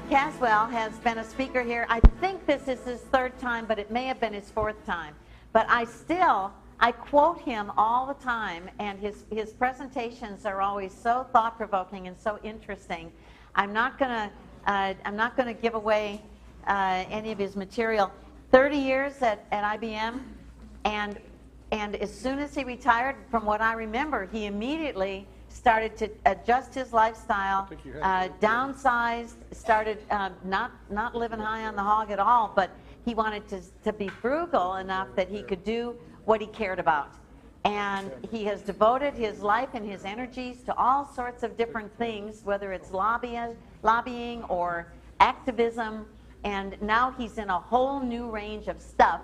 Caswell has been a speaker here. I think this is his third time, but it may have been his fourth time. But I quote him all the time, and his presentations are always so thought-provoking and so interesting. I'm not gonna give away any of his material. 30 years at IBM, and as soon as he retired, from what I remember, he immediately started to adjust his lifestyle, downsized, started not living high on the hog at all, but he wanted to be frugal enough that he could do what he cared about. And he has devoted his life and his energies to all sorts of different things, whether it's lobbying or activism, and now he's in a whole new range of stuff.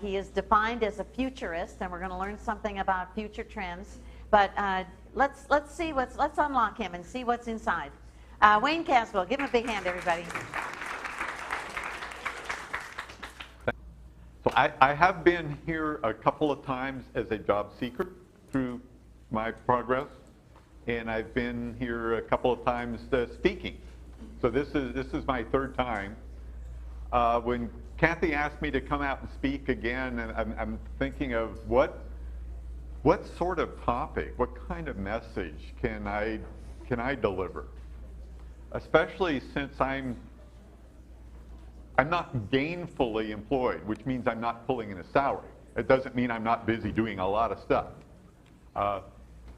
He is defined as a futurist, and we're going to learn something about future trends. But let's unlock him and see what's inside. Wayne Caswell, give him a big hand, everybody. So I have been here a couple of times as a job seeker through my progress, and I've been here a couple of times speaking. So this is my third time. When Kathy asked me to come out and speak again, and I'm thinking of what sort of topic, what kind of message can I deliver? Especially since I'm not gainfully employed, which means I'm not pulling in a salary. It doesn't mean I'm not busy doing a lot of stuff.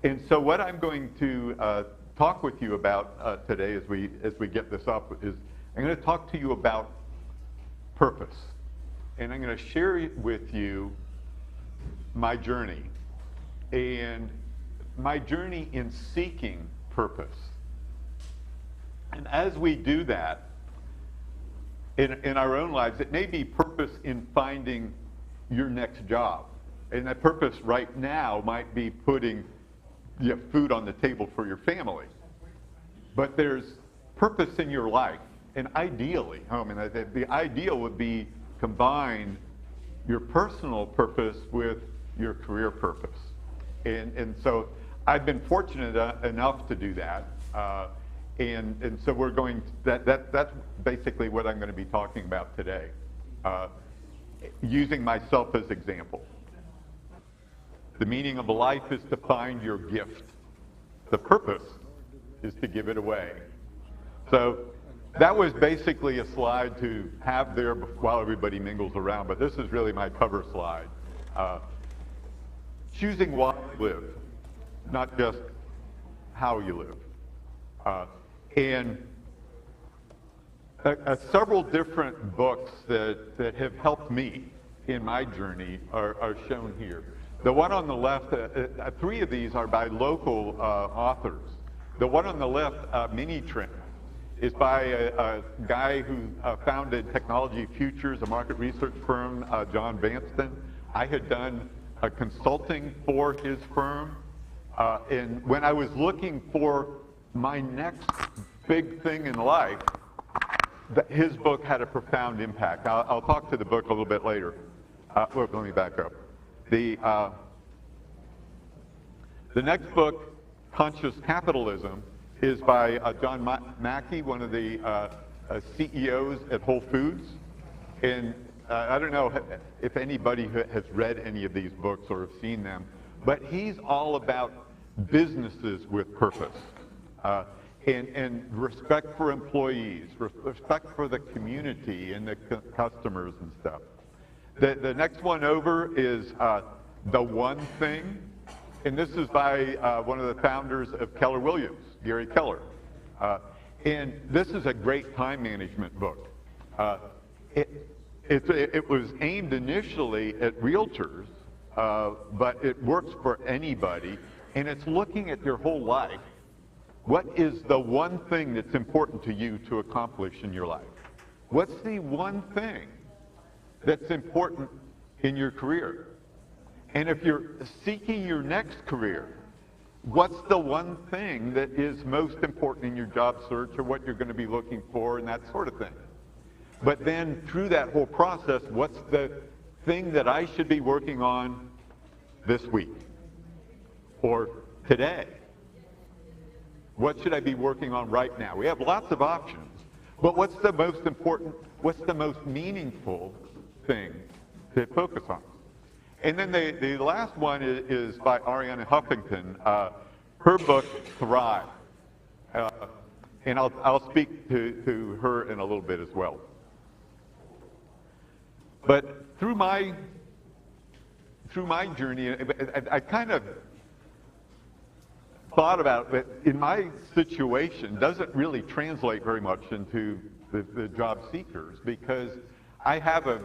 And so what I'm going to talk with you about today as we get this up is I'm going to talk to you about purpose. And I'm going to share with you my journey and my journey in seeking purpose. And as we do that, in our own lives, it may be purpose in finding your next job. And that purpose right now might be putting food on the table for your family. But there's purpose in your life. And ideally, the ideal would be combine your personal purpose with your career purpose. And so I've been fortunate enough to do that. And so we're going to, that's basically what I'm going to be talking about today, using myself as example. The meaning of life is to find your gift. The purpose is to give it away. So that was basically a slide to have there while everybody mingles around, but this is really my cover slide. Choosing why you live, not just how you live. And several different books that have helped me in my journey are shown here. The one on the left, three of these are by local authors. The one on the left, Mini Trend, is by a guy who founded Technology Futures, a market research firm, John Vanston. I had done consulting for his firm. And when I was looking for my next big thing in life, his book had a profound impact. I'll talk to the book a little bit later. Let me back up. The next book, Conscious Capitalism, is by John Mackey, one of the CEOs at Whole Foods. And I don't know if anybody has read any of these books or have seen them, but he's all about businesses with purpose. And respect for employees, respect for the community and the customers and stuff. The next one over is The One Thing, and this is by one of the founders of Keller Williams, Gary Keller. And this is a great time management book. It was aimed initially at realtors, but it works for anybody, and it's looking at your whole life. What is the one thing that's important to you to accomplish in your life? What's the one thing that's important in your career? And if you're seeking your next career, what's the one thing that is most important in your job search or what you're going to be looking for and that sort of thing? But then through that whole process, what's the thing that I should be working on this week or today? What should I be working on right now? We have lots of options, But what's the most important, what's the most meaningful thing to focus on? And then the last one is by Ariana Huffington, her book, Thrive. And I'll speak to her in a little bit as well. But through my journey, I kind of thought about that in my situation doesn't really translate very much into the job seekers, because I have a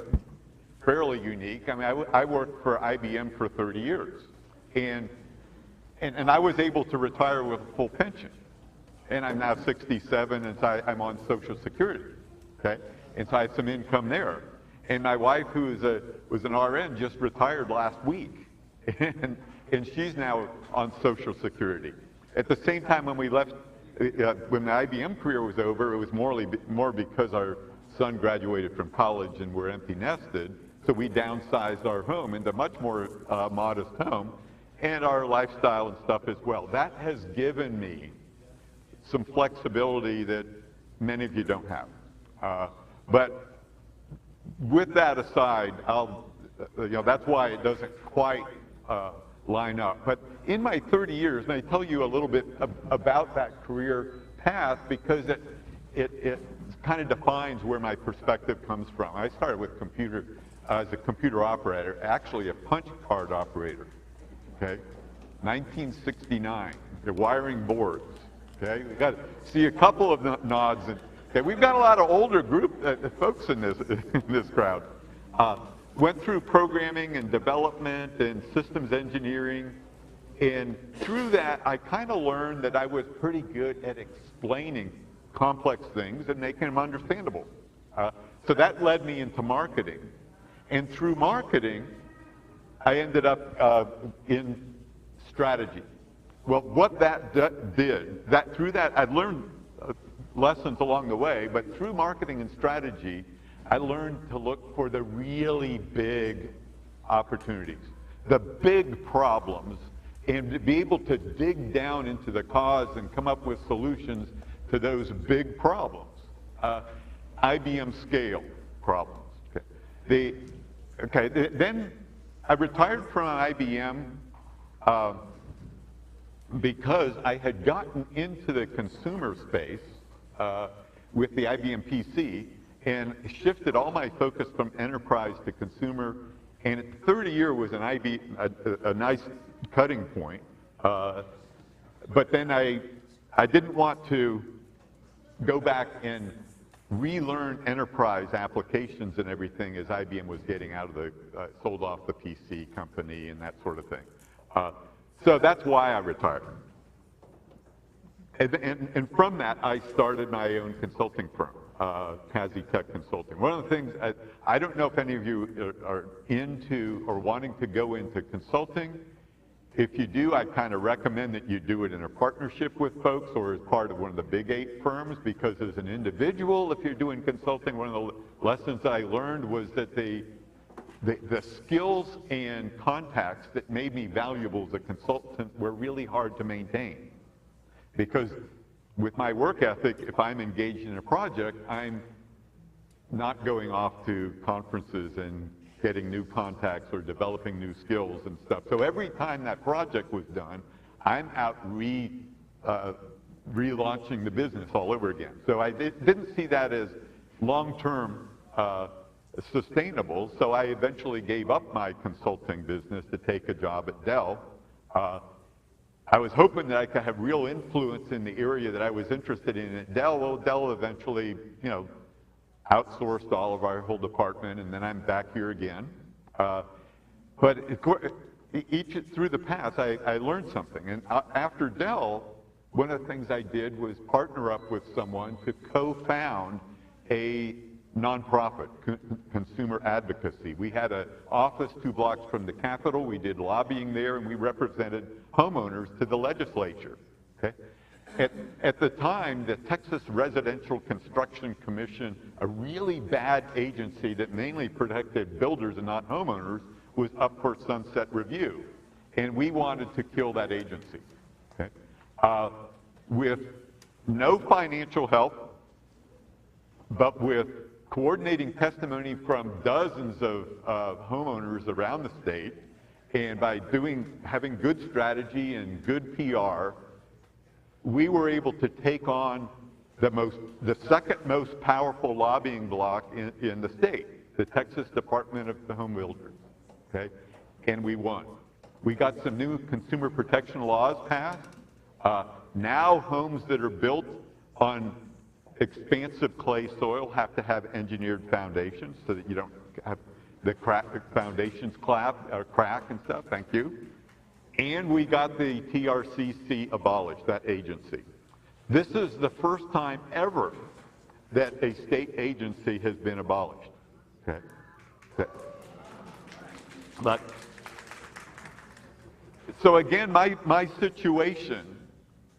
fairly unique, I mean, I worked for IBM for 30 years, and I was able to retire with a full pension. And I'm now 67, and so I'm on Social Security, okay? And so I have some income there. And my wife, who was an RN, just retired last week, and she's now on Social Security. At the same time, when we left, when the IBM career was over, it was more because our son graduated from college and we're empty nested, so we downsized our home into a much more modest home, and our lifestyle and stuff as well. That has given me some flexibility that many of you don't have. But with that aside, that's why it doesn't quite line up. But in my 30 years, and I tell you a little bit about that career path because it kind of defines where my perspective comes from. I started with as a computer operator, actually a punch card operator. Okay, 1969. They're wiring boards. Okay, we got to see a couple of nods. Okay, we've got a lot of older folks in this crowd. Went through programming and development and systems engineering, and through that I kind of learned that I was pretty good at explaining complex things and making them understandable. So that led me into marketing, and through marketing I ended up in strategy. Well, what that did, through that I learned lessons along the way, but through marketing and strategy, I learned to look for the really big opportunities, the big problems, and to be able to dig down into the cause and come up with solutions to those big problems. IBM scale problems. Then I retired from IBM because I had gotten into the consumer space with the IBM PC and shifted all my focus from enterprise to consumer. And 30 years was a nice cutting point. But then I didn't want to go back and relearn enterprise applications and everything as IBM was getting out of sold off the PC company and that sort of thing. So that's why I retired. And from that, I started my own consulting firm, Tech Consulting. One of the things, I don't know if any of you are into or wanting to go into consulting. If you do, I kind of recommend that you do it in a partnership with folks or as part of one of the big 8 firms, because as an individual, if you're doing consulting, one of the lessons I learned was that the skills and contacts that made me valuable as a consultant were really hard to maintain. Because with my work ethic, if I'm engaged in a project, I'm not going off to conferences and getting new contacts or developing new skills and stuff. So every time that project was done, I'm out relaunching the business all over again. So I didn't see that as long-term sustainable, so I eventually gave up my consulting business to take a job at Dell. I was hoping that I could have real influence in the area that I was interested in at Dell. Well, Dell eventually, outsourced all of our whole department, and then I'm back here again. But through the past, I learned something. And after Dell, one of the things I did was partner up with someone to co-found a nonprofit, consumer advocacy. We had an office 2 blocks from the Capitol. We did lobbying there, and we represented homeowners to the legislature. Okay? At the time, the Texas Residential Construction Commission, a really bad agency that mainly protected builders and not homeowners, was up for sunset review. And we wanted to kill that agency. Okay? With no financial help, but with coordinating testimony from dozens of homeowners around the state, and by having good strategy and good PR, we were able to take on the second most powerful lobbying bloc in the state, the Texas Department of the Home Builders, okay? And we won. We got some new consumer protection laws passed. Now homes that are built on expansive clay soil have to have engineered foundations so that you don't have the foundations crack and stuff. Thank you. And we got the TRCC abolished, that agency. This is the first time ever that a state agency has been abolished. Okay. But so again, my situation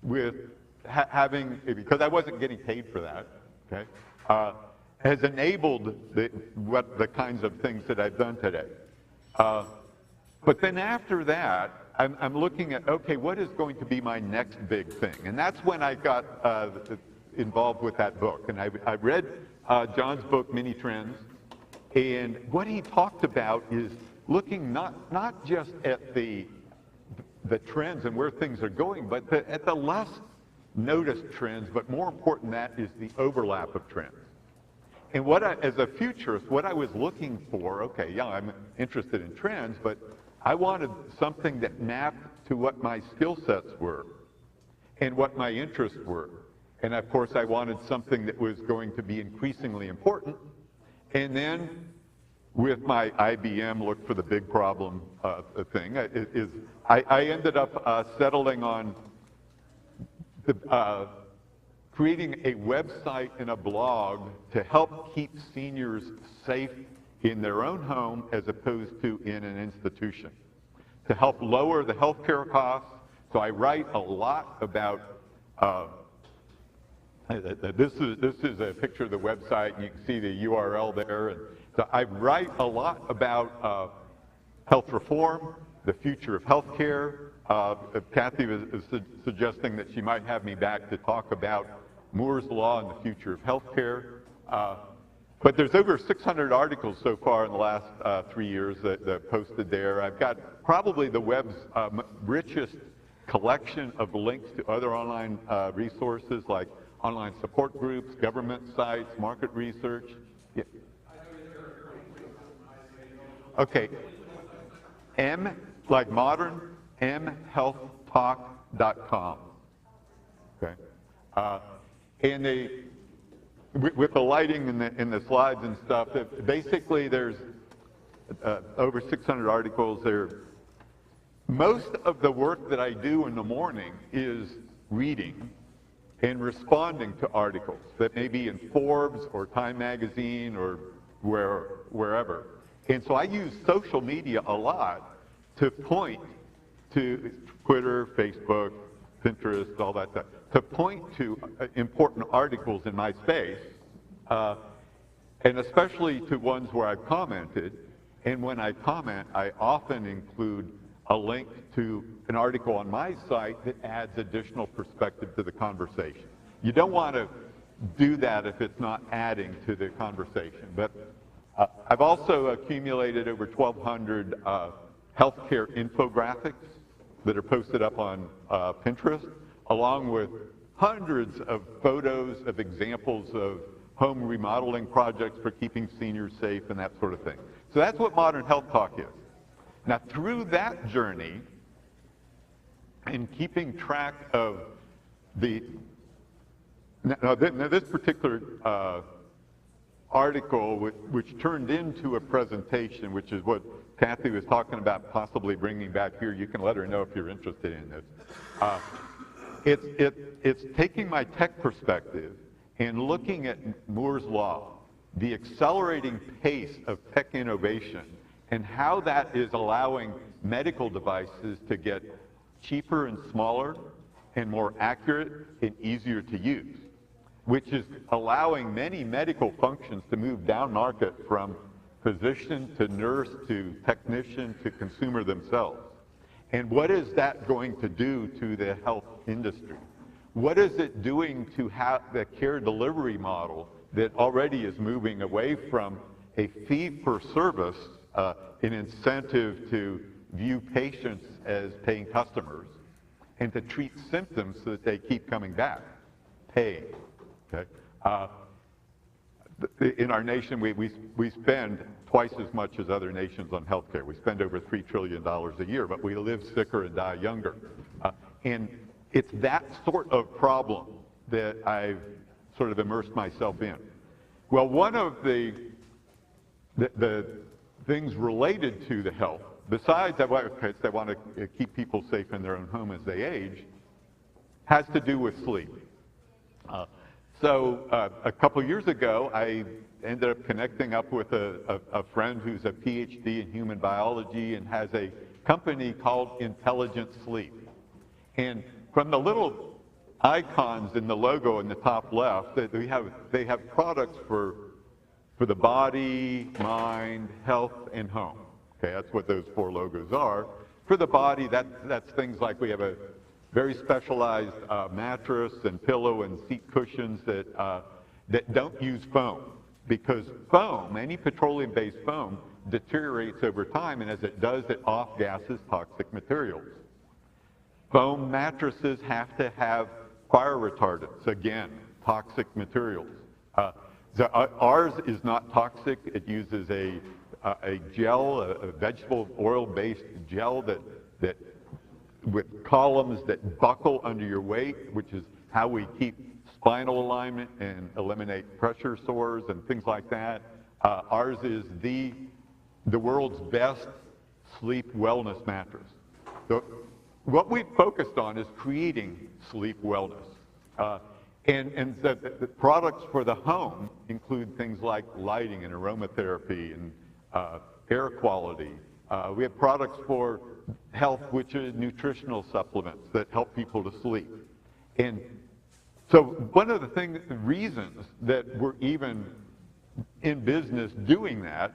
with having, because I wasn't getting paid for that, okay, has enabled the kinds of things that I've done today. But then after that, I'm looking at, okay, what is going to be my next big thing? And that's when I got involved with that book. And I read John's book, Mini Trends, and what he talked about is looking not just at the trends and where things are going, but at the less noticed trends, but more important than that is the overlap of trends. And as a futurist, what I was looking for, okay, yeah, I'm interested in trends, but I wanted something that mapped to what my skill sets were and what my interests were. And of course, I wanted something that was going to be increasingly important. And then with my IBM look for the big problem thing, I ended up settling on creating a website and a blog to help keep seniors safe in their own home as opposed to in an institution, to help lower the healthcare costs. So I write a lot about, this is a picture of the website, and you can see the URL there. And so I write a lot about health reform, the future of healthcare. Kathy was suggesting that she might have me back to talk about Moore's Law and the future of healthcare. But there's over 600 articles so far in the last 3 years that posted there. I've got probably the web's richest collection of links to other online resources like online support groups, government sites, market research. Yeah. Okay. M, like modern, mhealthtalk.com. Okay. And with the lighting and the slides and stuff, basically there's over 600 articles there. Most of the work that I do in the morning is reading and responding to articles that may be in Forbes or Time Magazine or wherever. And so I use social media a lot to point to Twitter, Facebook, Pinterest, all that stuff, to point to important articles in my space, and especially to ones where I've commented. And when I comment, I often include a link to an article on my site that adds additional perspective to the conversation. You don't want to do that if it's not adding to the conversation. But I've also accumulated over 1,200 healthcare infographics that are posted up on Pinterest, along with hundreds of photos of examples of home remodeling projects for keeping seniors safe and that sort of thing. So that's what Modern Health Talk is. Now, through that journey, and keeping track of this particular article, which turned into a presentation, which is what Kathy was talking about possibly bringing back here. You can let her know if you're interested in this. It's taking my tech perspective and looking at Moore's Law, the accelerating pace of tech innovation, and how that is allowing medical devices to get cheaper and smaller and more accurate and easier to use, which is allowing many medical functions to move down market from physician to nurse to technician to consumer themselves. And what is that going to do to the health industry? What is it doing to the care delivery model that already is moving away from a fee-for-service, an incentive to view patients as paying customers, and to treat symptoms so that they keep coming back, paying. Okay? In our nation, we spend twice as much as other nations on healthcare. We spend over $3 trillion a year, but we live sicker and die younger. And it's that sort of problem that I've sort of immersed myself in. Well, one of the things related to the health, besides that they want to keep people safe in their own home as they age, has to do with sleep. So a couple years ago, I ended up connecting up with a friend who's a PhD in human biology and has a company called Intelligent Sleep. And from the little icons in the logo in the top left, that they have products for the body, mind, health, and home. Okay, that's what those 4 logos are. For the body, that's things like we have a very specialized mattress and pillow and seat cushions that don't use foam, because foam, any petroleum-based foam, deteriorates over time, and as it does, it off-gases toxic materials. Foam mattresses have to have fire retardants, again, toxic materials. Ours is not toxic. It uses a gel, a vegetable oil-based gel that with columns that buckle under your weight, which is how we keep spinal alignment and eliminate pressure sores and things like that. Ours is the world's best sleep wellness mattress. So what we've focused on is creating sleep wellness. And the products for the home include things like lighting and aromatherapy and air quality. We have products for health, which are nutritional supplements that help people to sleep. And so one of the reasons that we're even in business doing that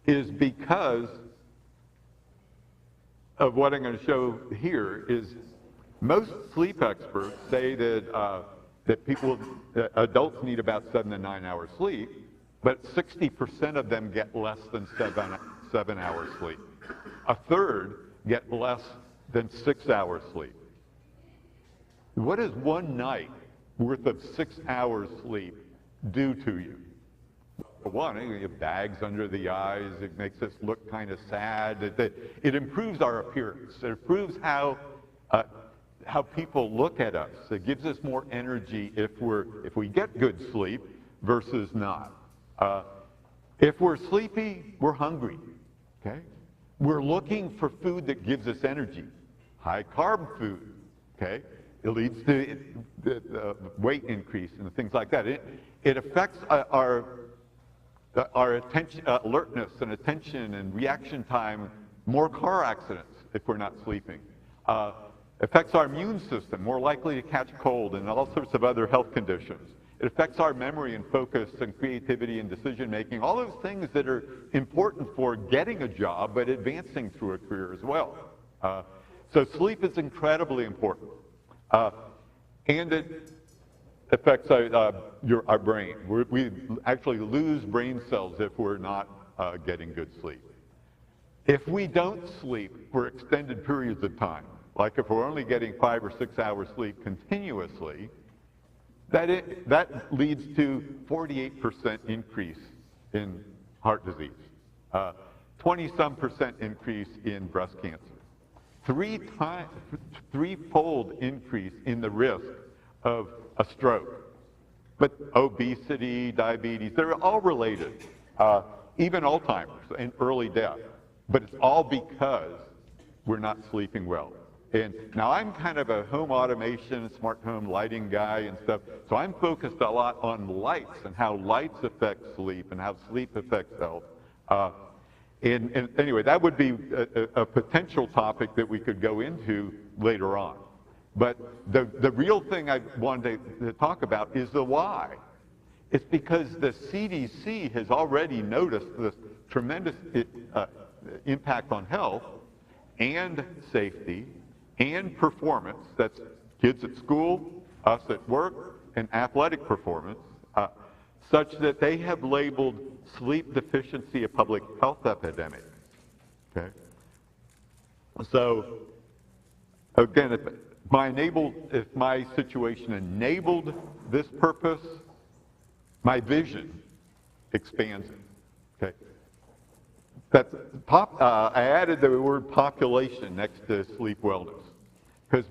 is because of what I'm going to show here. Is most sleep experts say that adults need about 7 to 9 hours sleep, but 60% of them get less than 7 hours sleep. A third get less than 6 hours sleep. What does one night worth of 6 hours sleep do to you? For one, you have bags under the eyes. It makes us look kind of sad. It improves our appearance. It improves how people look at us. It gives us more energy if we get good sleep versus not. If we're sleepy, we're hungry. Okay? We're looking for food that gives us energy. High carb food. Okay? It leads to weight increase and things like that. It affects our attention, alertness and attention and reaction time. More car accidents if we're not sleeping. Affects our immune system, more likely to catch cold and all sorts of other health conditions. It affects our memory and focus and creativity and decision making, all those things that are important for getting a job but advancing through a career as well. So sleep is incredibly important. And it affects our brain. We actually lose brain cells if we're not getting good sleep. If we don't sleep for extended periods of time, like if we're only getting 5 or 6 hours sleep continuously, that leads to 48% increase in heart disease, 20-some% increase in breast cancer, threefold increase in the risk of a stroke. But obesity, diabetes, they're all related, even Alzheimer's and early death. But it's all because we're not sleeping well. And now I'm kind of a home automation, smart home lighting guy and stuff, so I'm focused a lot on lights and how lights affect sleep and how sleep affects health. And anyway, that would be a potential topic that we could go into later on. But the real thing I wanted to talk about is the why. It's because the CDC has already noticed this tremendous impact on health and safety and performance. That's kids at school, us at work, and athletic performance. such that they have labeled sleep deficiency a public health epidemic. Okay? So, again, if my situation enabled this purpose, my vision expands it. Okay? I added the word population next to sleep wellness. Because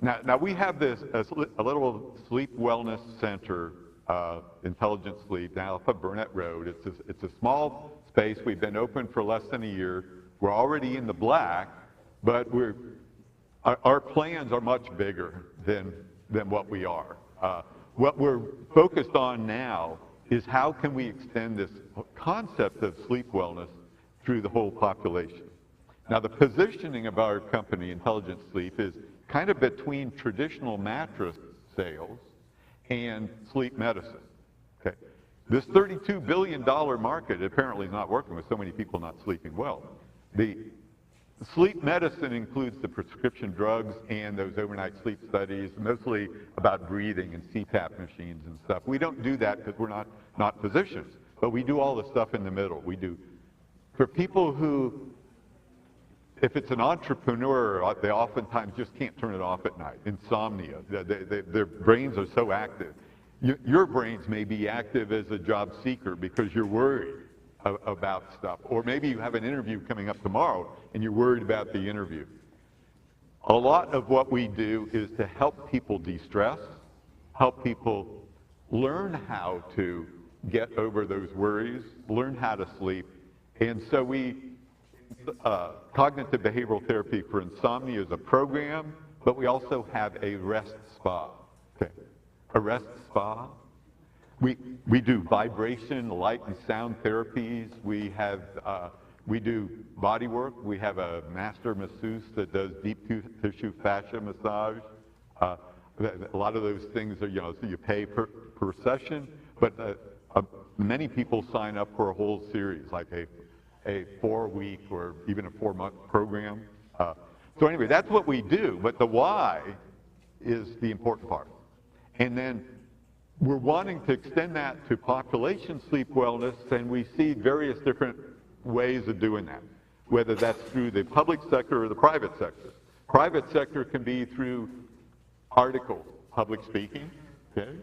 now we have a little sleep wellness center, Intelligent Sleep, now off of Burnett Road. It's a small space. We've been open for less than a year. We're already in the black, but our plans are much bigger than what we are. What we're focused on now is how can we extend this concept of sleep wellness through the whole population. Now, the positioning of our company, Intelligent Sleep, is kind of between traditional mattress sales and sleep medicine. Okay? This $32 billion market apparently is not working with so many people not sleeping well. The sleep medicine includes the prescription drugs and those overnight sleep studies, mostly about breathing and CPAP machines and stuff. We don't do that because we're not physicians, but we do all the stuff in the middle. We do, for people who, if it's an entrepreneur, they oftentimes just can't turn it off at night. Insomnia, their brains are so active. Your brains may be active as a job seeker because you're worried about stuff. Or maybe you have an interview coming up tomorrow and you're worried about the interview. A lot of what we do is to help people de-stress, help people learn how to get over those worries, learn how to sleep. And so cognitive behavioral therapy for insomnia is a program, but we also have a rest spa. Okay. A rest spa. We do vibration, light, and sound therapies. We do body work. We have a master masseuse that does deep tissue fascia massage. A lot of those things are, so you pay per session, but many people sign up for a whole series, like a 4-week or even a 4-month program. So anyway, that's what we do, but the why is the important part. And then we're wanting to extend that to population sleep wellness, and we see various different ways of doing that, whether that's through the public sector or the private sector. Private sector can be through articles, public speaking, okay?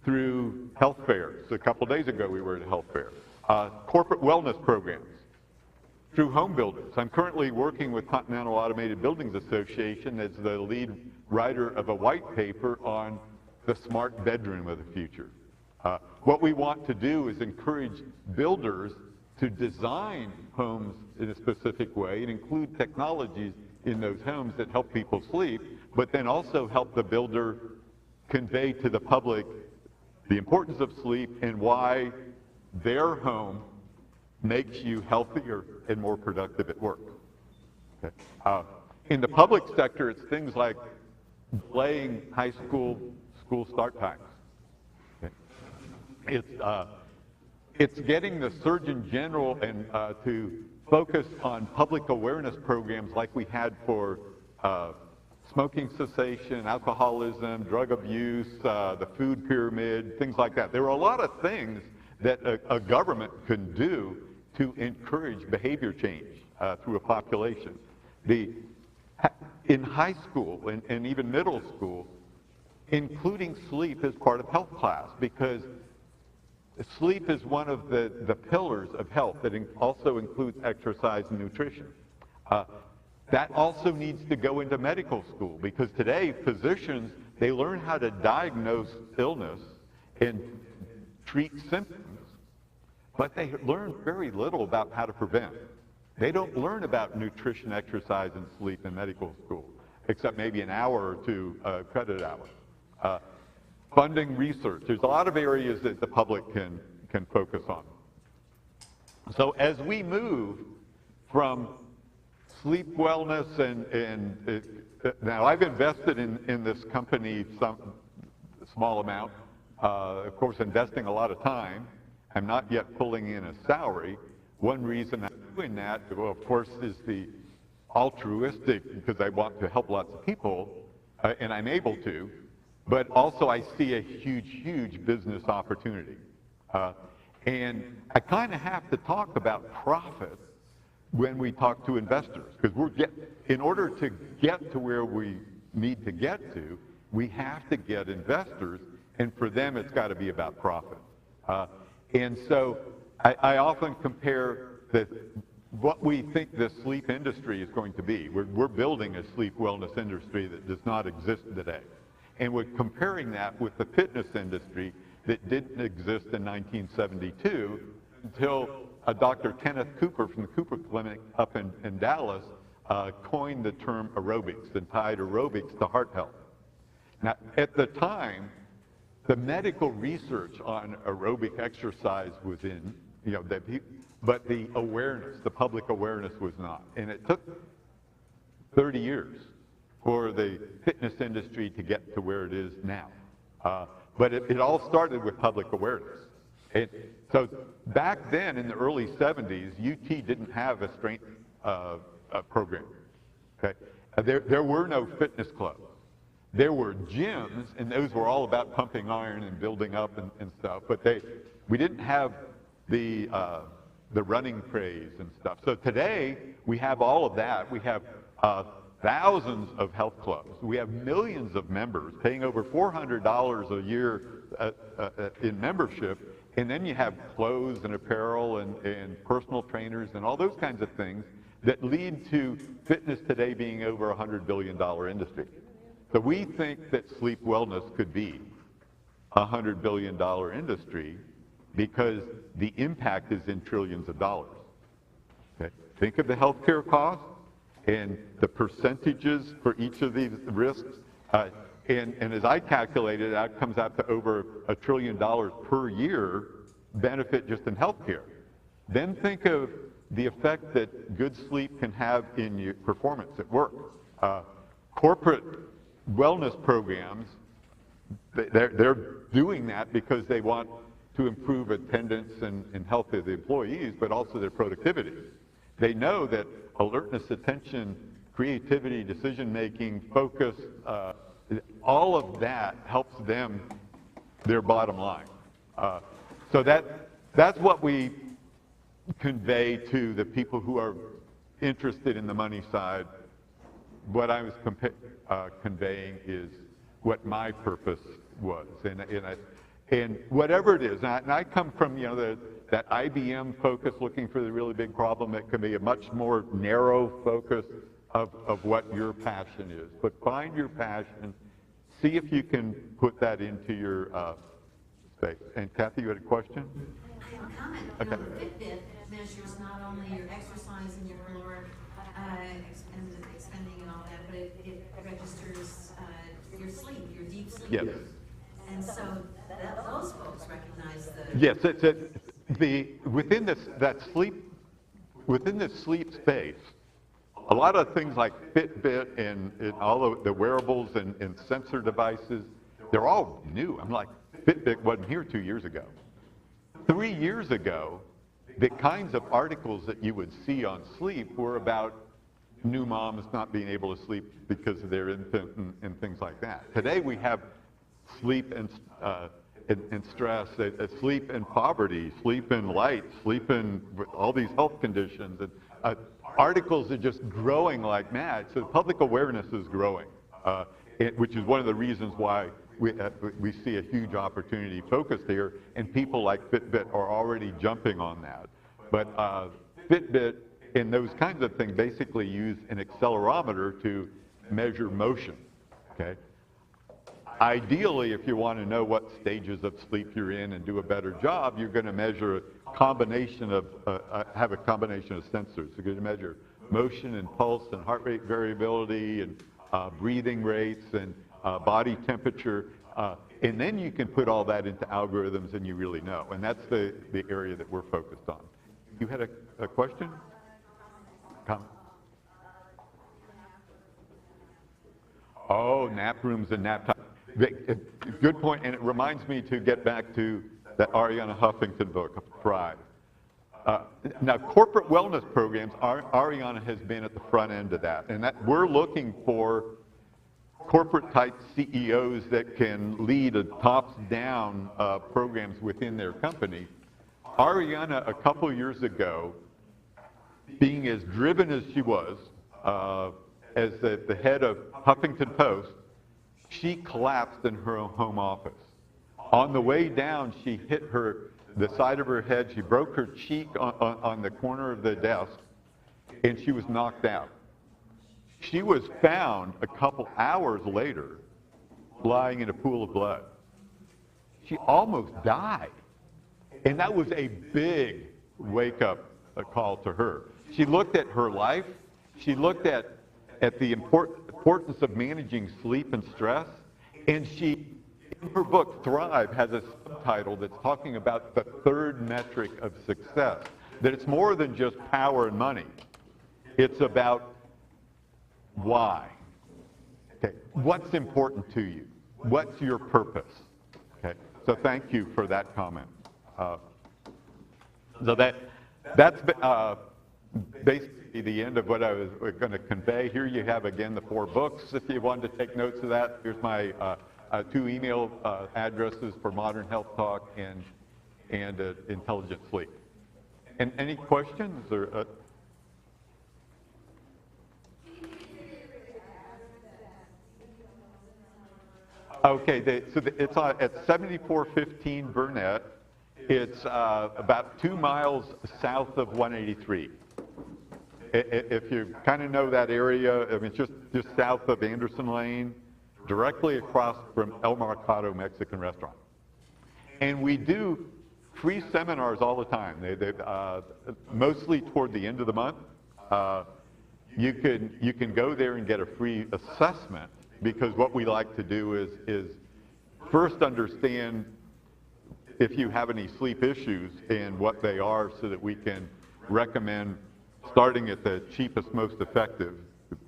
Through health fairs. A couple days ago we were at a health fair. Corporate wellness programs, through home builders. I'm currently working with Continental Automated Buildings Association as the lead writer of a white paper on the smart bedroom of the future. What we want to do is encourage builders to design homes in a specific way and include technologies in those homes that help people sleep, but then also help the builder convey to the public the importance of sleep and why their home makes you healthier and more productive at work. Okay. In the public sector, it's things like delaying high school start times. Okay. It's getting the Surgeon General and to focus on public awareness programs like we had for smoking cessation, alcoholism, drug abuse, the food pyramid, things like that. There are a lot of things that a government can do to encourage behavior change through a population. In high school and even middle school, including sleep as part of health class, because sleep is one of the pillars of health that also includes exercise and nutrition. That also needs to go into medical school, because today physicians, they learn how to diagnose illness and treat symptoms, but they learn very little about how to prevent. They don't learn about nutrition, exercise, and sleep in medical school, except maybe an hour or two credit hour. Funding research. There's a lot of areas that the public can focus on. So as we move from sleep wellness now I've invested in this company some small amount, of course investing a lot of time. I'm not yet pulling in a salary. One reason I'm doing that, well, of course, is the altruistic, because I want to help lots of people, and I'm able to. but also I see a huge business opportunity. And I kind of have to talk about profit when we talk to investors, because in order to get to where we need to get to, we have to get investors, and for them it's got to be about profit. And so I often compare what we think the sleep industry is going to be. We're building a sleep wellness industry that does not exist today. And we're comparing that with the fitness industry that didn't exist in 1972 until Dr. Kenneth Cooper from the Cooper Clinic up in Dallas coined the term aerobics and tied aerobics to heart health. Now, at the time, the medical research on aerobic exercise was in, but the awareness, the public awareness was not. And it took 30 years for the fitness industry to get to where it is now. But it all started with public awareness. And so back then, in the early 70s, UT didn't have a strength program. Okay? There were no fitness clubs. There were gyms, and those were all about pumping iron and building up and stuff. But we didn't have the running craze and stuff. So today, we have all of that. We have thousands of health clubs. We have millions of members paying over $400 a year in membership. And then you have clothes and apparel and personal trainers and all those kinds of things that lead to fitness today being over a $100 billion industry. So we think that sleep wellness could be a $100 billion industry because the impact is in trillions of dollars. Okay? Think of the healthcare costs and the percentages for each of these risks. And as I calculated, that comes out to over $1 trillion per year benefit just in healthcare. Then think of the effect that good sleep can have in your performance at work. Corporate wellness programs, they're doing that because they want to improve attendance and health of the employees, but also their productivity. They know that alertness, attention, creativity, decision-making, focus, all of that helps them, their bottom line. So that's what we convey to the people who are interested in the money side. What I was conveying is what my purpose was. And whatever it is, and I come from that IBM focus, looking for the really big problem. It can be a much more narrow focus of what your passion is. But find your passion, see if you can put that into your space. And Kathy, you had a question? I have a comment. Okay. The Fitbit measures not only your exercise and your caloric expending and all that, but it registers your sleep, your deep sleep. Yes. And so those folks recognize the... Yes, within the sleep space, a lot of things like Fitbit and all of the wearables and sensor devices, they're all new. I'm like, Fitbit wasn't here 2 years ago. 3 years ago, the kinds of articles that you would see on sleep were about new moms not being able to sleep because of their infant and things like that. Today we have sleep and stress, sleep and poverty, sleep and light, sleep and all these health conditions. And articles are just growing like mad. So public awareness is growing, which is one of the reasons why we see a huge opportunity focused here, and people like Fitbit are already jumping on that. But Fitbit and those kinds of things basically use an accelerometer to measure motion. Okay. Ideally, if you want to know what stages of sleep you're in and do a better job, you're going to measure a combination of have a combination of sensors. You're going to measure motion and pulse and heart rate variability and breathing rates and body temperature, and then you can put all that into algorithms and you really know. And that's the area that we're focused on. You had a question? Comment? Oh, nap rooms and nap time. Good point, and it reminds me to get back to that Arianna Huffington book, Thrive. Now, corporate wellness programs, Arianna has been at the front end of that, and that we're looking for corporate type CEOs that can lead a tops-down programs within their company. Ariana, a couple years ago, being as driven as she was, as the head of Huffington Post, she collapsed in her home office. On the way down, she hit the side of her head, she broke her cheek on the corner of the desk, and she was knocked out. She was found a couple hours later lying in a pool of blood. She almost died. And that was a big wake-up call to her. She looked at her life. She looked at the importance of managing sleep and stress. And she, in her book, Thrive, has a subtitle that's talking about the third metric of success, that it's more than just power and money. It's about why. Okay, what's important to you? What's your purpose? Okay, so thank you for that comment. So that's basically the end of what I was going to convey. Here you have again the 4 books. If you wanted to take notes of that, here's my 2 email addresses for Modern Health Talk and Intelligent Sleep. And any questions or? Okay, it's at 7415 Burnett. It's about 2 miles south of 183. If you kind of know that area, I mean, it's just south of Anderson Lane, directly across from El Mercado Mexican restaurant. And we do free seminars all the time. They mostly toward the end of the month. You can go there and get a free assessment, because what we like to do is first understand if you have any sleep issues and what they are, so that we can recommend starting at the cheapest, most effective.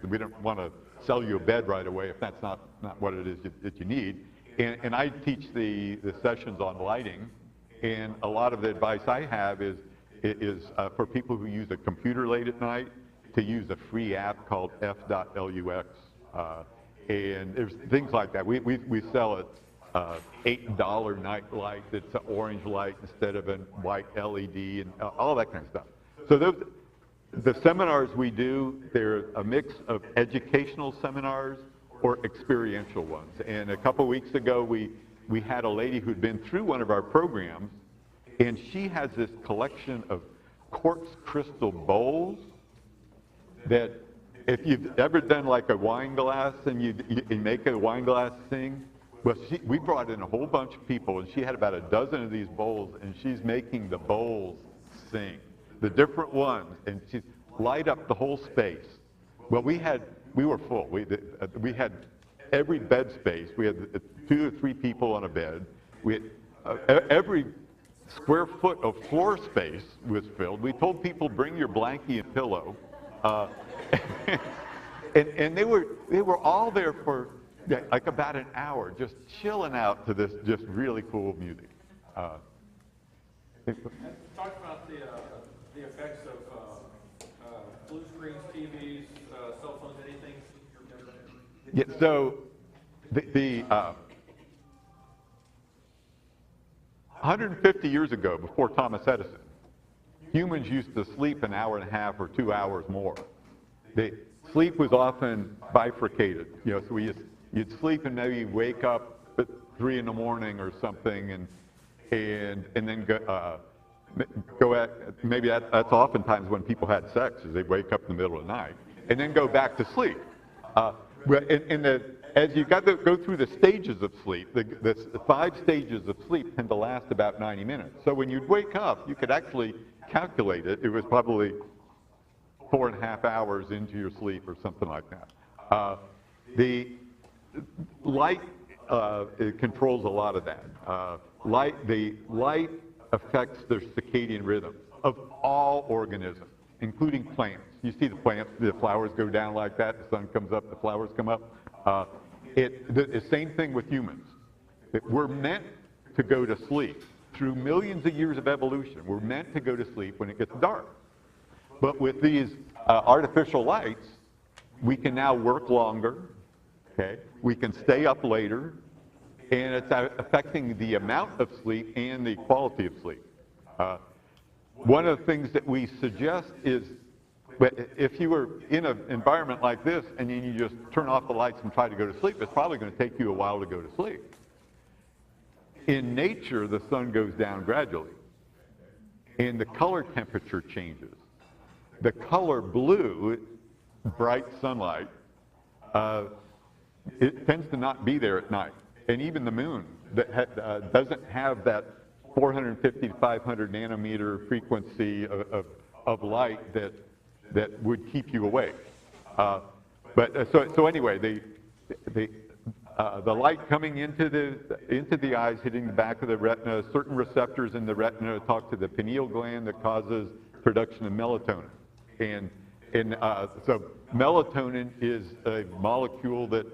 We don't want to sell you a bed right away if that's not what it is that you need. And I teach the sessions on lighting, and a lot of the advice I have is for people who use a computer late at night to use a free app called f.lux. And there's things like that. We sell a $8 night light that's an orange light instead of a white LED, and all that kind of stuff. So the seminars we do, they're a mix of educational seminars or experiential ones. And a couple weeks ago, we had a lady who'd been through one of our programs, and she has this collection of quartz crystal bowls that, if you've ever done like a wine glass and you make a wine glass sing, well, we brought in a whole bunch of people, and she had about a dozen of these bowls, and she's making the bowls sing, the different ones, and she's light up the whole space. Well, we were full. We had every bed space. We had 2 or 3 people on a bed. We had every square foot of floor space was filled. We told people, bring your blankie and pillow. And they were all there for like about an hour, just chilling out to this just really cool music. Talk about the effects of blue screens, TVs, cell phones, anything. Yeah, so the 150 years ago, before Thomas Edison, humans used to sleep an hour and a half or 2 hours more. Sleep was often bifurcated. So you'd sleep and maybe wake up at 3 in the morning or something, and then go at, maybe that's oftentimes when people had sex, is they'd wake up in the middle of the night, and then go back to sleep. As you got to go through the stages of sleep, the 5 stages of sleep tend to last about 90 minutes. So when you'd wake up, you could actually calculate it. It was probably 4.5 hours into your sleep or something like that. The light it controls a lot of that. The light affects the circadian rhythm of all organisms, including plants. You see the plants, the flowers go down like that, the sun comes up, the flowers come up. The same thing with humans. We're meant to go to sleep. Through millions of years of evolution, we're meant to go to sleep when it gets dark. But with these artificial lights, we can now work longer, Okay? We can stay up later, and it's affecting the amount of sleep and the quality of sleep. One of the things that we suggest is, if you were in an environment like this and then you just turn off the lights and try to go to sleep, it's probably going to take you a while to go to sleep. In nature, the sun goes down gradually, and the color temperature changes. The color blue, bright sunlight, it tends to not be there at night. And even the moon that doesn't have that 450 to 500 nanometer frequency of light that would keep you awake. So anyway, the light coming into the eyes, hitting the back of the retina, certain receptors in the retina talk to the pineal gland that causes production of melatonin. And so melatonin is a molecule that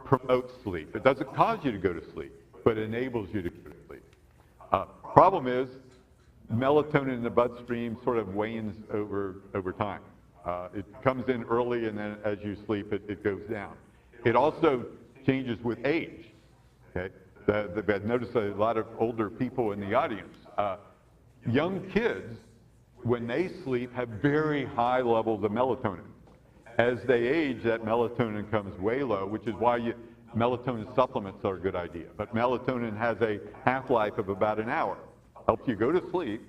promotes sleep. It doesn't cause you to go to sleep, but enables you to go to sleep. Problem is, melatonin in the bloodstream sort of wanes over time. It comes in early, and then as you sleep, it goes down. It also changes with age. Okay? I've noticed a lot of older people in the audience. Young kids, when they sleep, have very high levels of melatonin. As they age, that melatonin comes way low, which is why melatonin supplements are a good idea. But melatonin has a half-life of about an hour. Helps you go to sleep,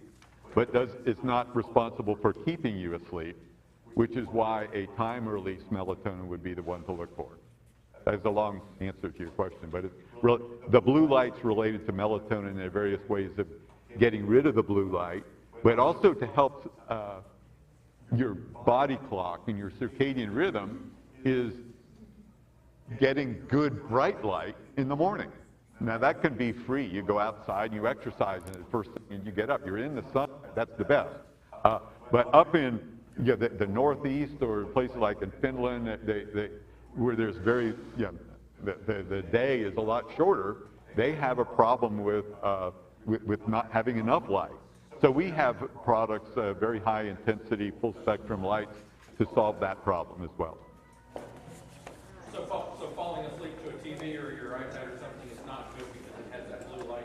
but it's not responsible for keeping you asleep, which is why a time-release melatonin would be the one to look for. That's a long answer to your question, but the blue light's related to melatonin. There are various ways of getting rid of the blue light, but also to help your body clock and your circadian rhythm is getting good bright light in the morning. Now that can be free. You go outside and you exercise, and the first thing you get up, you're in the sun. That's the best. But up in the Northeast or places like in Finland, where there's the day is a lot shorter, they have a problem with not having enough light. So we have products, very high intensity, full spectrum lights to solve that problem as well. So falling asleep to a TV or your iPad or something is not good because it has that blue light?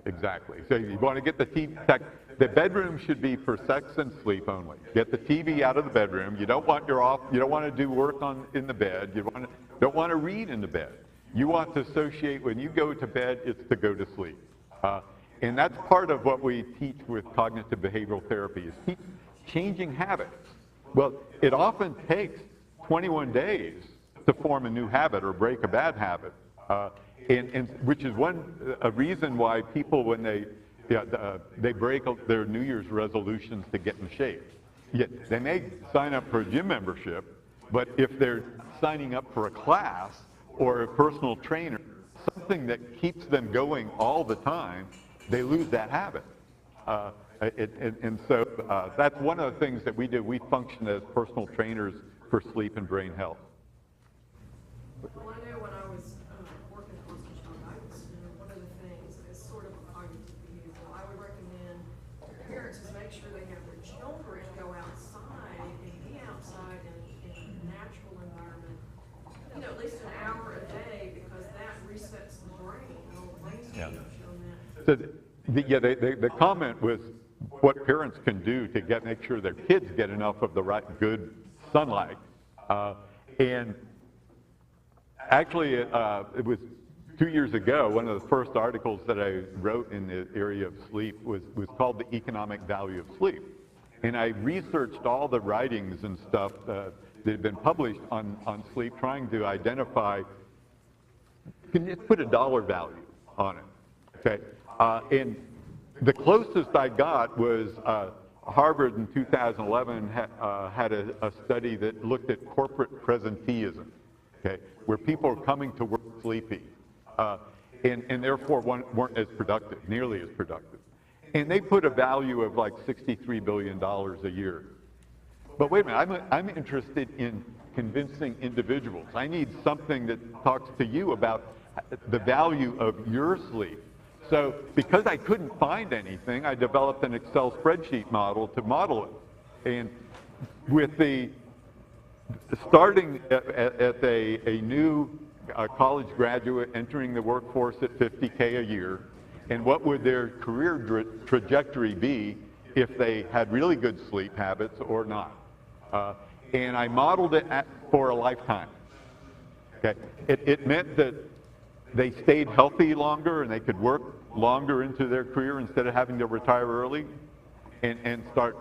Exactly. So you want to get the TV, the bedroom should be for sex and sleep only. Get the TV out of the bedroom. You don't want to do work in the bed. Don't want to read in the bed. You want to associate, when you go to bed, it's to go to sleep. And that's part of what we teach with cognitive behavioral therapy, is changing habits. Well, it often takes 21 days to form a new habit or break a bad habit, and which is a reason why people, when they break their New Year's resolutions to get in shape. Yet they may sign up for a gym membership, but if they're signing up for a class or a personal trainer, something that keeps them going all the time, they lose that habit. And so that's one of the things that we do. We function as personal trainers for sleep and brain health. Well, I know when I was working at Constitutional Guidance, one of the things is sort of a cognitive behavior I would recommend parents is make sure they have their children go outside and be outside in a natural environment, at least an hour a day, because that resets the brain. Brain studies have shown that. So the comment was what parents can do to make sure their kids get enough of the right good sunlight. And actually, it was 2 years ago, one of the first articles that I wrote in the area of sleep was called The Economic Value of Sleep. And I researched all the writings and stuff that had been published on sleep, trying to identify, can you put a dollar value on it? Okay. And the closest I got was Harvard in 2011 had a study that looked at corporate presenteeism, okay, where people are coming to work sleepy and therefore weren't as productive, nearly as productive. And they put a value of like $63 billion a year. But wait a minute, I'm interested in convincing individuals. I need something that talks to you about the value of your sleep. So because I couldn't find anything, I developed an Excel spreadsheet model to model it. And with the starting at a new college graduate entering the workforce at $50K a year, and what would their career trajectory be if they had really good sleep habits or not. And I modeled it for a lifetime. Okay? It meant that they stayed healthy longer and they could work longer into their career instead of having to retire early and start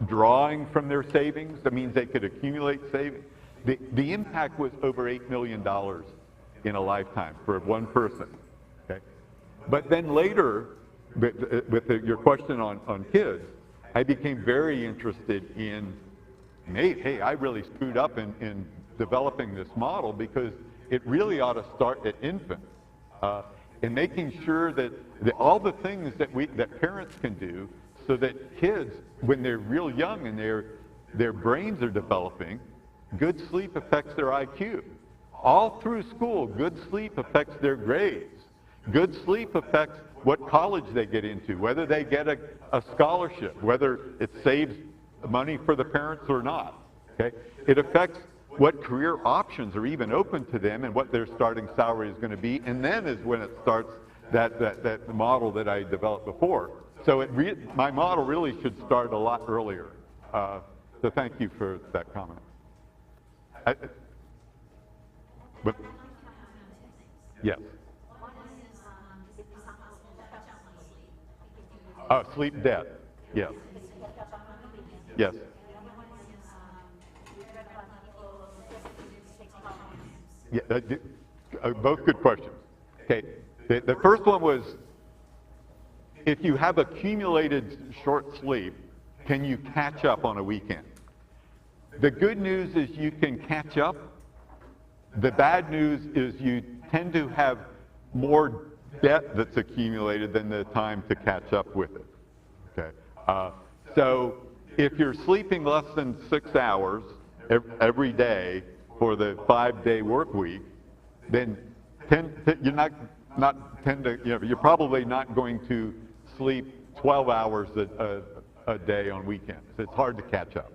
drawing from their savings. That means they could accumulate savings. The impact was over $8 million in a lifetime for one person. Okay? But then later, with your question on kids, I became very interested in, hey, I really screwed up in developing this model because it really ought to start at infant. And making sure that all the things that parents can do so that kids, when they're real young and their brains are developing, good sleep affects their IQ. All through school, good sleep affects their grades. Good sleep affects what college they get into, whether they get a scholarship, whether it saves money for the parents or not. Okay? It affects what career options are even open to them and what their starting salary is going to be, and then is when it starts that model that I developed before. So my model really should start a lot earlier. So thank you for that comment. But, yes. Sleep debt. Yes. Yes. Yeah, both good questions. Okay, the first one was, if you have accumulated short sleep, can you catch up on a weekend? The good news is you can catch up. The bad news is you tend to have more debt that's accumulated than the time to catch up with it. Okay, so if you're sleeping less than 6 hours every day for the 5-day work week, then you're probably not going to sleep 12 hours a day on weekends. It's hard to catch up.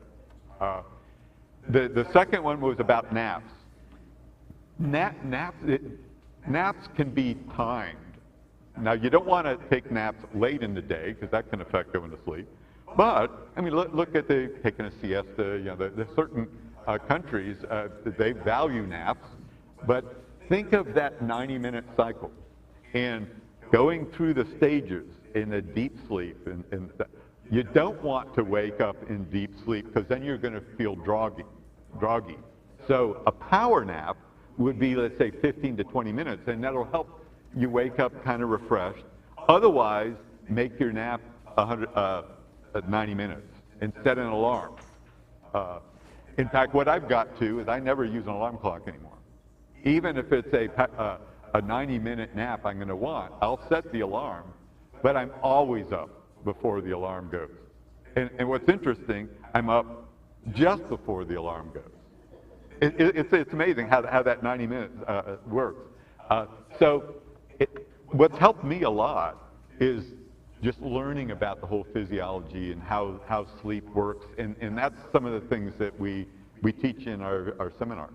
The second one was about naps. Naps can be timed. Now, you don't want to take naps late in the day because that can affect going to sleep. But I mean, look at taking a siesta. You know, there's certain countries they value naps. But think of that 90-minute cycle and going through the stages in a deep sleep. And you don't want to wake up in deep sleep because then you're going to feel groggy. So a power nap would be, let's say, 15 to 20 minutes, and that'll help you wake up kind of refreshed. Otherwise, make your nap 90 minutes and set an alarm. In fact, what I've got to is I never use an alarm clock anymore. Even if it's a 90-minute nap I'm going to want, I'll set the alarm, but I'm always up before the alarm goes. And what's interesting, I'm up just before the alarm goes. It's amazing how that 90 minutes works. What's helped me a lot is just learning about the whole physiology and how sleep works, and that's some of the things that we teach in our seminars.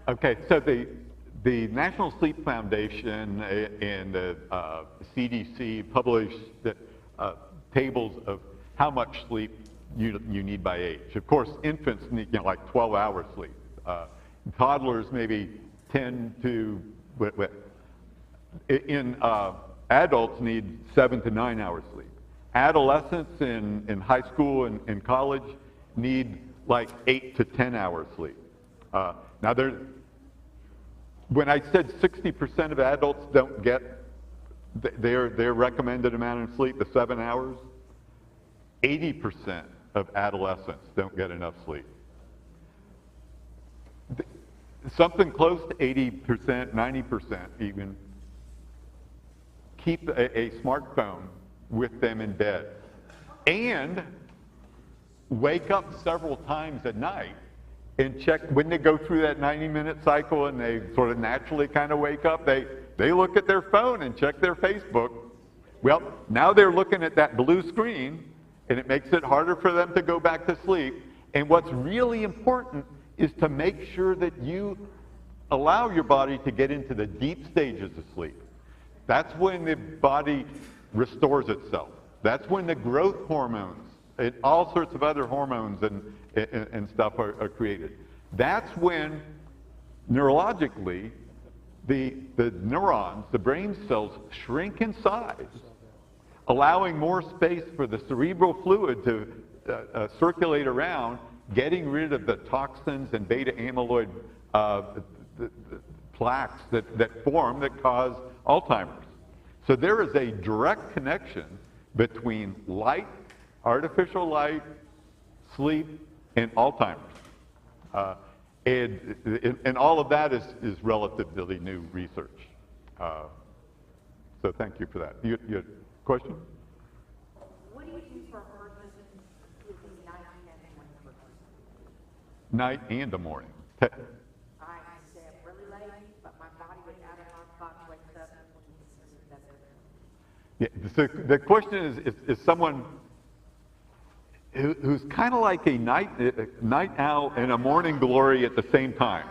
Okay, so the National Sleep Foundation and the CDC publish tables of how much sleep you need by age. Of course, infants need like 12 hours sleep. Toddlers maybe 10 to, adults need 7 to 9 hours sleep. Adolescents in high school and college need like 8 to 10 hours sleep. Now, when I said 60% of adults don't get their recommended amount of sleep, the 7 hours, 80% of adolescents don't get enough sleep. Something close to 80%, 90% even, keep a smartphone with them in bed and wake up several times at night and check when they go through that 90-minute cycle and they sort of naturally kind of wake up, they look at their phone and check their Facebook. Well, now they're looking at that blue screen, and it makes it harder for them to go back to sleep. And what's really important is to make sure that you allow your body to get into the deep stages of sleep. That's when the body restores itself. That's when the growth hormones and all sorts of other hormones and stuff are created. That's when neurologically the neurons, the brain cells, shrink in size, allowing more space for the cerebral fluid to circulate around, getting rid of the toxins and beta amyloid the plaques that form that cause Alzheimer's. So there is a direct connection between light, artificial light, sleep, and Alzheimer's. And all of that is relatively new research. So thank you for that. You had a question? What do you do for a person who is night and morning? Night and the morning. I stay up really late, but my body was out of my spot, wakes up when he Yeah, so the question is someone who's kind of like a night owl and a morning glory at the same time.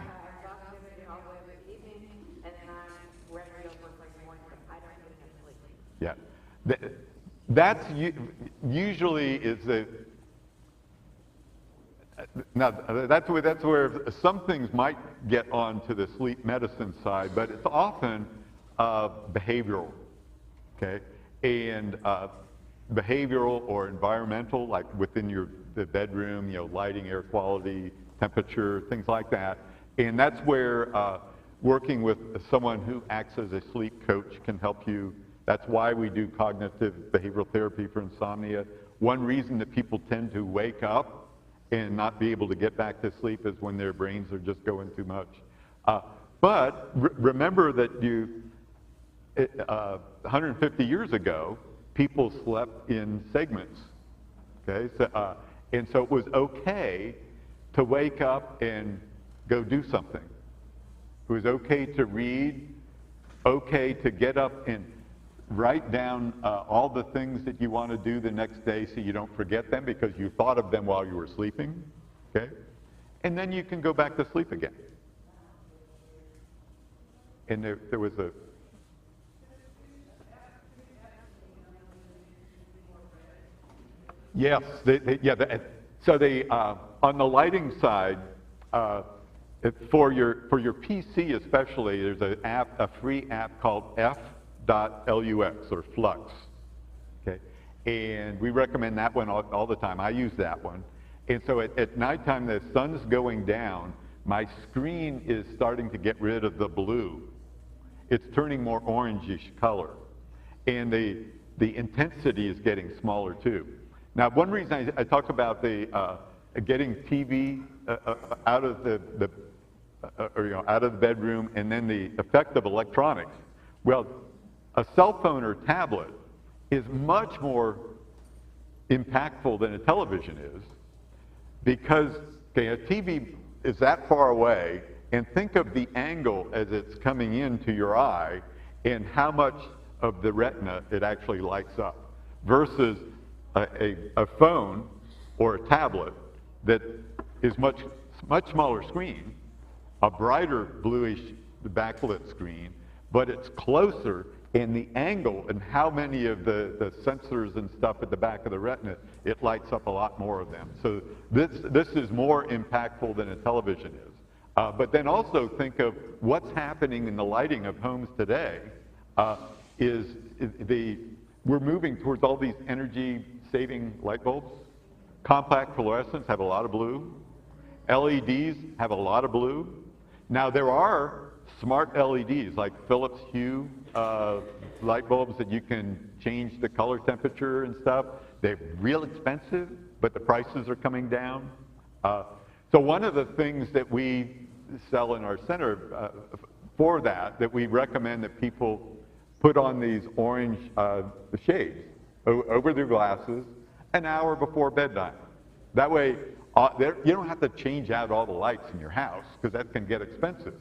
Yeah, that's usually is the. Now that's where some things might get onto the sleep medicine side, but it's often behavioral, okay, and behavioral or environmental, like within the bedroom, lighting, air quality, temperature, things like that, and that's where working with someone who acts as a sleep coach can help you. That's why we do cognitive behavioral therapy for insomnia. One reason that people tend to wake up and not be able to get back to sleep is when their brains are just going too much. But remember that 150 years ago, people slept in segments. Okay, and so it was okay to wake up and go do something. It was okay to read, okay to get up and write down all the things that you want to do the next day so you don't forget them because you thought of them while you were sleeping, okay? And then you can go back to sleep again. And there was a... Yes, on the lighting side, for your PC especially, there's a free app called F.Lux or Flux, okay? And we recommend that one all the time. I use that one. And so at nighttime, the sun's going down, my screen is starting to get rid of the blue. It's turning more orangish color. And the intensity is getting smaller too. Now, one reason I talk about getting TV out of out of the bedroom and then the effect of electronics. Well, a cell phone or tablet is much more impactful than a television is because a TV is that far away, and think of the angle as it's coming into your eye and how much of the retina it actually lights up versus a phone or a tablet that is much smaller screen, a brighter bluish backlit screen, but it's closer, and the angle and how many of the sensors and stuff at the back of the retina, it lights up a lot more of them. So this is more impactful than a television is. But then also think of what's happening in the lighting of homes today. We're moving towards all these energy-saving light bulbs. Compact fluorescents have a lot of blue. LEDs have a lot of blue. Now there are smart LEDs like Philips Hue light bulbs that you can change the color temperature and stuff. They're real expensive, but the prices are coming down. So one of the things that we sell in our center for that we recommend that people put on these orange shades over their glasses an hour before bedtime. That way, You don't have to change out all the lights in your house because that can get expensive.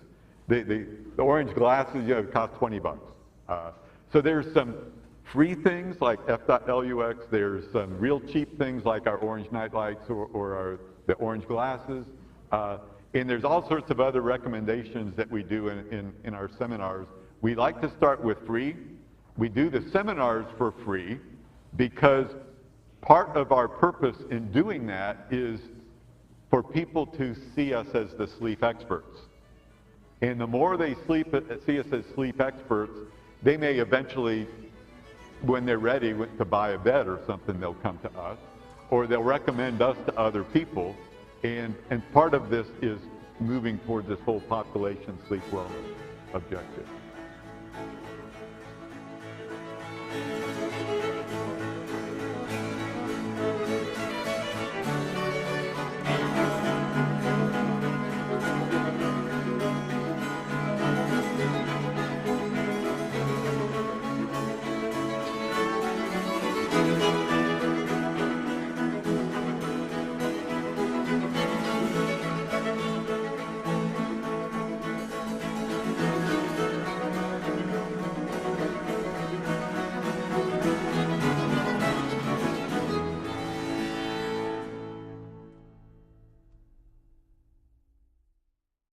The orange glasses, cost $20. So there's some free things like F.LUX. There's some real cheap things like our orange night lights or the orange glasses. And there's all sorts of other recommendations that we do in our seminars. We like to start with free. We do the seminars for free because part of our purpose in doing that is for people to see us as the sleep experts. And the more they see us as sleep experts, they may eventually, when they're ready to buy a bed or something, they'll come to us, or they'll recommend us to other people. And part of this is moving towards this whole population sleep wellness objective.